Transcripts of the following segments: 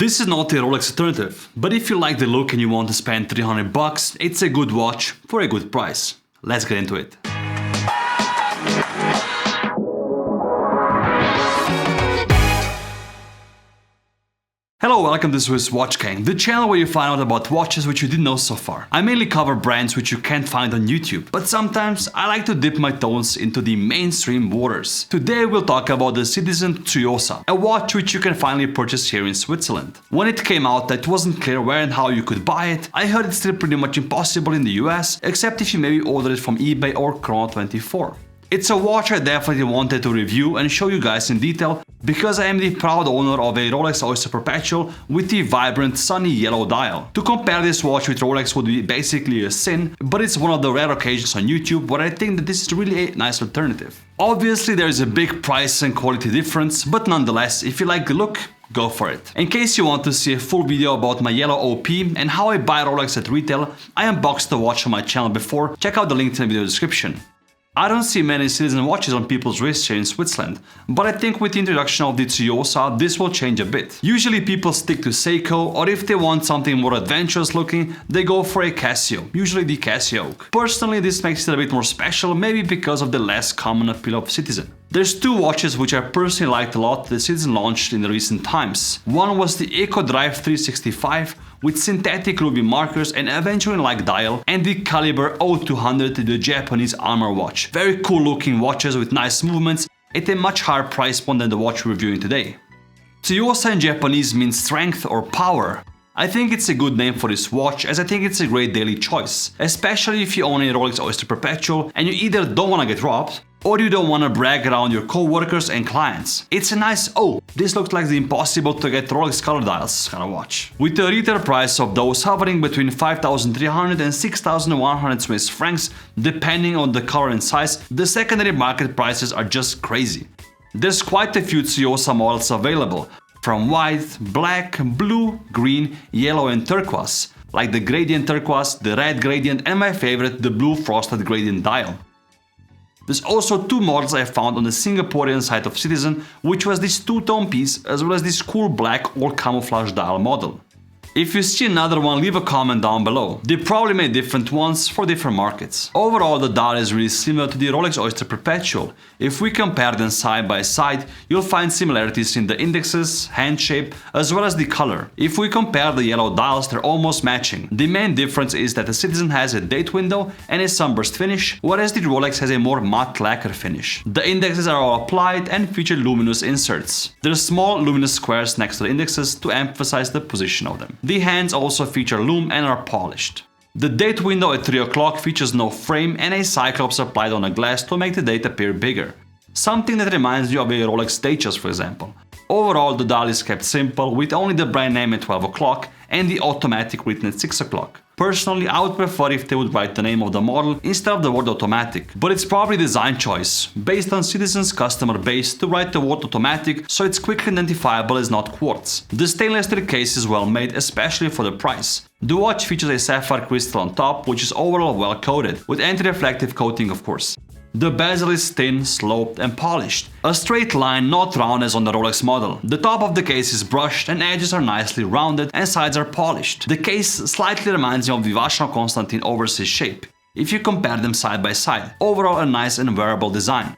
This is not a Rolex alternative, but if you like the look and you want to spend 300 bucks, it's a good watch for a good price. Let's get into it. Hello, welcome to Swiss Watch Gang, the channel where you find out about watches which you didn't know so far. I mainly cover brands which you can't find on YouTube, but sometimes I like to dip my toes into the mainstream waters. Today we'll talk about the Citizen Tsuyosa, a watch which you can finally purchase here in Switzerland. When it came out, it wasn't clear where and how you could buy it. I heard it's still pretty much impossible in the US, except if you maybe order it from eBay or Chrono24. It's a watch I definitely wanted to review and show you guys in detail because I am the proud owner of a Rolex Oyster Perpetual with the vibrant sunny yellow dial. To compare this watch with Rolex would be basically a sin, but it's one of the rare occasions on YouTube where I think that this is really a nice alternative. Obviously there is a big price and quality difference, but nonetheless, if you like the look, go for it. In case you want to see a full video about my yellow OP and how I buy Rolex at retail, I unboxed the watch on my channel before, check out the link in the video description. I don't see many Citizen watches on people's wrists here in Switzerland, but I think with the introduction of the Tsuyosa this will change a bit. Usually people stick to Seiko, or if they want something more adventurous looking, they go for a Casio, usually the Casio Oak. Personally this makes it a bit more special, maybe because of the less common appeal of Citizen. There's two watches which I personally liked a lot that Citizen launched in the recent times. One was the Eco Drive 365 with synthetic ruby markers and aventurine-like dial, and the Caliber O200, the Japanese armor watch. Very cool looking watches with nice movements at a much higher price point than the watch we're reviewing today. Tsuyosa in Japanese means strength or power. I think it's a good name for this watch as I think it's a great daily choice, especially if you own a Rolex Oyster Perpetual and you either don't want to get robbed or you don't want to brag around your co-workers and clients. It's a nice, oh, this looks like the impossible to get Rolex color dials kind of watch. With the retail price of those hovering between 5,300 and 6,100 Swiss francs, depending on the color and size, the secondary market prices are just crazy. There's quite a few Tsuyosa models available, from white, black, blue, green, yellow and turquoise, like the gradient turquoise, the red gradient and my favorite, the blue frosted gradient dial. There's also two models I found on the Singaporean site of Citizen, which was this two-tone piece as well as this cool black or camouflage dial model. If you see another one, leave a comment down below. They probably made different ones for different markets. Overall, the dial is really similar to the Rolex Oyster Perpetual. If we compare them side by side, you'll find similarities in the indexes, hand shape, as well as the color. If we compare the yellow dials, they're almost matching. The main difference is that the Citizen has a date window and a sunburst finish, whereas the Rolex has a more matte lacquer finish. The indexes are all applied and feature luminous inserts. There's small luminous squares next to the indexes to emphasize the position of them. The hands also feature lume and are polished. The date window at 3 o'clock features no frame and a cyclops applied on a glass to make the date appear bigger. Something that reminds you of a Rolex Datejust, for example. Overall, the dial is kept simple with only the brand name at 12 o'clock and the automatic written at 6 o'clock. Personally, I would prefer if they would write the name of the model instead of the word automatic, but it's probably design choice, based on Citizen's customer base to write the word automatic so it's quickly identifiable as not quartz. The stainless steel case is well made, especially for the price. The watch features a sapphire crystal on top, which is overall well coated, with anti-reflective coating of course. The bezel is thin, sloped and polished. A straight line, not round as on the Rolex model. The top of the case is brushed and edges are nicely rounded and sides are polished. The case slightly reminds me of the Vacheron Constantin overseas shape, if you compare them side by side. Overall a nice and wearable design.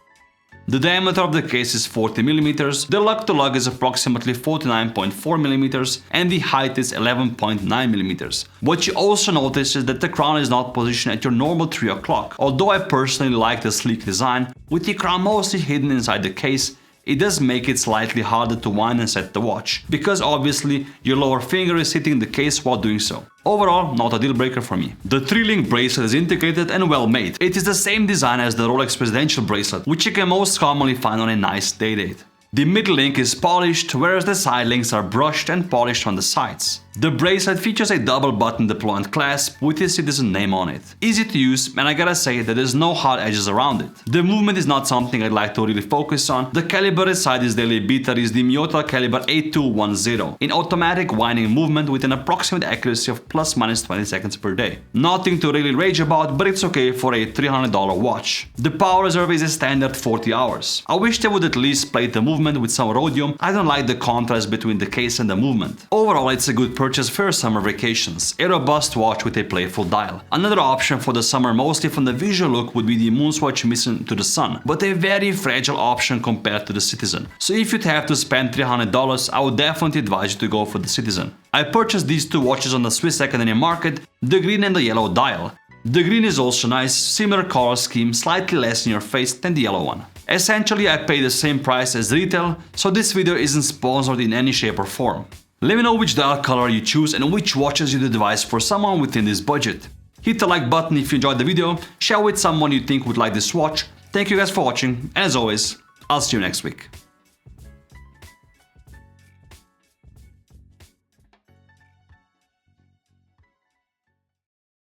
The diameter of the case is 40 mm, the lug-to-lug is approximately 49.4 mm and the height is 11.9 mm. What you also notice is that the crown is not positioned at your normal 3 o'clock. Although I personally like the sleek design, with the crown mostly hidden inside the case, it does make it slightly harder to wind and set the watch, because obviously your lower finger is hitting the case while doing so. Overall, not a deal breaker for me. The 3-link bracelet is integrated and well made. It is the same design as the Rolex Presidential bracelet, which you can most commonly find on a nice day date. The middle link is polished, whereas the side links are brushed and polished on the sides. The bracelet features a double button deployment clasp with his Citizen name on it. Easy to use, and I gotta say that there's no hard edges around it. The movement is not something I'd like to really focus on. The caliber inside this daily beater is the Miyota caliber 8210, in automatic winding movement with an approximate accuracy of plus minus 20 seconds per day. Nothing to really rage about, but it's okay for a $300 watch. The power reserve is a standard 40 hours. I wish they would at least plate the movement with some rhodium. I don't like the contrast between the case and the movement. Overall, it's a good purchase for summer vacations, a robust watch with a playful dial. Another option for the summer, mostly from the visual look, would be the Moonswatch Mission to the Sun, but a very fragile option compared to the Citizen. So if you'd have to spend $300, I would definitely advise you to go for the Citizen. I purchased these two watches on the Swiss secondhand market, the green and the yellow dial. The green is also nice, similar color scheme, slightly less in your face than the yellow one. Essentially, I paid the same price as retail, so this video isn't sponsored in any shape or form. Let me know which dial color you choose and which watches you'd advise for someone within this budget. Hit the like button if you enjoyed the video, share with someone you think would like this watch. Thank you guys for watching, and as always, I'll see you next week.